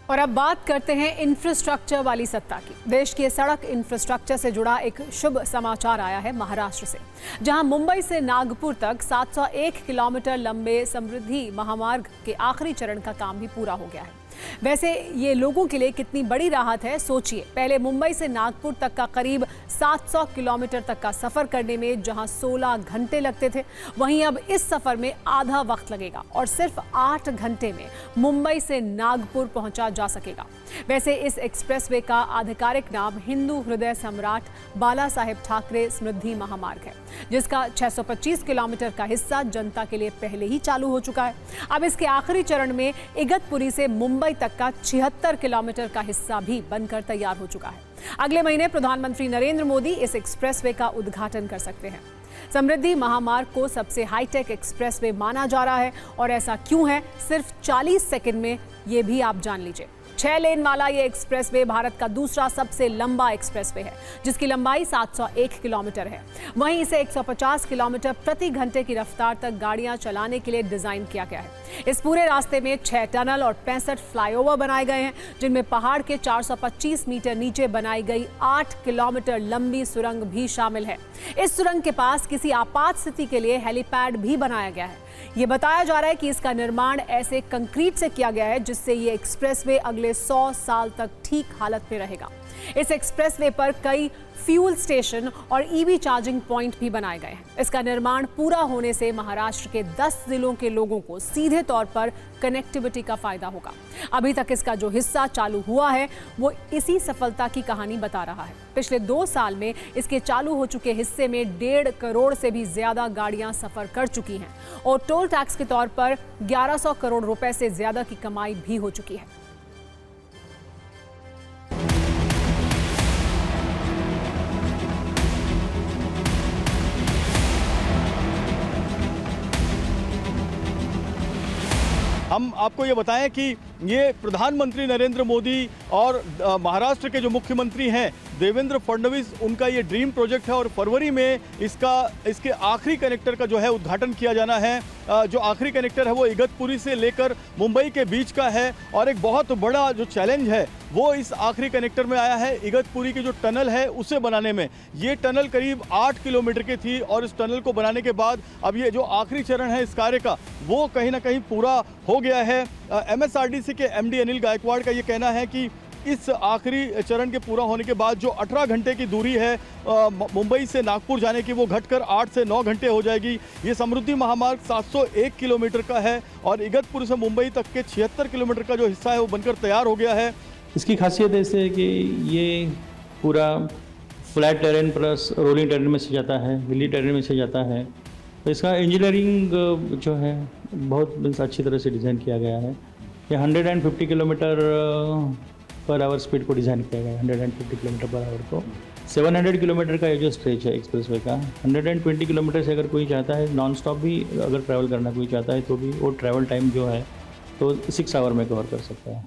और अब बात करते हैं इंफ्रास्ट्रक्चर वाली सत्ता की। देश के सड़क इंफ्रास्ट्रक्चर से जुड़ा एक शुभ समाचार आया है महाराष्ट्र से, जहां मुंबई से नागपुर तक 701 किलोमीटर लंबे समृद्धि महामार्ग के आखिरी चरण का काम भी पूरा हो गया है। वैसे ये लोगों के लिए कितनी बड़ी राहत है, सोचिए। पहले मुंबई से नागपुर तक का करीब 700 किलोमीटर तक का सफर करने में जहां 16 घंटे लगते थे, वहीं अब इस सफर में आधा वक्त लगेगा और सिर्फ 8 घंटे में मुंबई से नागपुर पहुंचा जा सकेगा। वैसे इस एक्सप्रेसवे का आधिकारिक नाम हिंदू हृदय सम्राट बाला साहेब ठाकरे समृद्धि महामार्ग है, जिसका 625 किलोमीटर का हिस्सा जनता के लिए पहले ही चालू हो चुका है। अब इसके आखिरी चरण में इगतपुरी से मुंबई तक का 76 किलोमीटर का हिस्सा भी बनकर तैयार हो चुका है। अगले महीने प्रधानमंत्री नरेंद्र मोदी इस एक्सप्रेसवे का उद्घाटन कर सकते हैं। समृद्धि महामार्ग को सबसे हाईटेक एक्सप्रेसवे माना जा रहा है, और ऐसा क्यों है, सिर्फ 40 सेकंड में ये भी आप जान लीजिए। 6 लेन वाला ये एक्सप्रेसवे भारत का दूसरा सबसे लंबा एक्सप्रेसवे है, जिसकी लंबाई 701 किलोमीटर है। वहीं इसे 150 किलोमीटर प्रति घंटे की रफ्तार तक गाड़ियां चलाने के लिए डिजाइन किया गया है। इस पूरे रास्ते में 6 टनल और 65 फ्लाईओवर बनाए गए हैं, जिनमें पहाड़ के 425 मीटर नीचे बनाई गई 8 किलोमीटर लंबी सुरंग भी शामिल है। इस सुरंग के पास किसी आपात स्थिति के लिए हेलीपैड भी बनाया गया है। ये बताया जा रहा है कि इसका निर्माण ऐसे कंक्रीट से किया गया है जिससे ये एक्सप्रेसवे अगले 100 साल तक ठीक हालत में रहेगा। इस एक्सप्रेसवे पर कई फ्यूल स्टेशन और ईवी चार्जिंग पॉइंट भी बनाए गए हैं। इसका निर्माण पूरा होने से महाराष्ट्र के 10 जिलों के लोगों को सीधे तौर पर कनेक्टिविटी का फायदा होगा। अभी तक इसका जो हिस्सा चालू हुआ है वो इसी सफलता की कहानी बता रहा है। पिछले 2 साल में इसके चालू हो चुके हिस्से में 1.5 करोड़ से भी ज्यादा गाड़ियां सफर कर चुकी हैं, और टोल टैक्स के तौर पर 1100 करोड़ रुपए से ज्यादा की कमाई भी हो चुकी है। हम आपको ये बताएं कि ये प्रधानमंत्री नरेंद्र मोदी और महाराष्ट्र के जो मुख्यमंत्री हैं देवेंद्र फडणवीस, उनका ये ड्रीम प्रोजेक्ट है, और फरवरी में इसके आखिरी कनेक्टर का जो है उद्घाटन किया जाना है। जो आखिरी कनेक्टर है वो इगतपुरी से लेकर मुंबई के बीच का है, और एक बहुत बड़ा जो चैलेंज है वो इस आखिरी कनेक्टर में आया है इगतपुरी की जो टनल है उसे बनाने में। ये टनल करीब 8 किलोमीटर की थी, और इस टनल को बनाने के बाद अब ये जो आखिरी चरण है इस कार्य का वो कहीं ना कहीं पूरा हो गया है। MSRDC के MD अनिल गायकवाड़ का ये कहना है कि इस आखिरी चरण के पूरा होने के बाद जो 18 घंटे की दूरी है मुंबई से नागपुर जाने की, वो घटकर 8 से 9 घंटे हो जाएगी। ये समृद्धि महामार्ग 701 किलोमीटर का है, और इगतपुर से मुंबई तक के 76 किलोमीटर का जो हिस्सा है वो बनकर तैयार हो गया है। इसकी खासियत ऐसे है कि ये पूरा flat terrain plus rolling terrain में से जाता है, हिली टेरेन में से जाता है। तो इसका इंजीनियरिंग जो है बहुत अच्छी तरह से डिज़ाइन किया गया है। ये 150 किलोमीटर पर आवर स्पीड को डिज़ाइन किया गया है। 150 किलोमीटर पर आवर को 700 किलोमीटर का ये जो स्ट्रेच है एक्सप्रेसवे का, 120 किलोमीटर से अगर कोई चाहता है नॉन स्टॉप भी अगर ट्रैवल करना कोई चाहता है तो भी वो ट्रैवल टाइम जो है तो 6 आवर में कवर कर सकता है।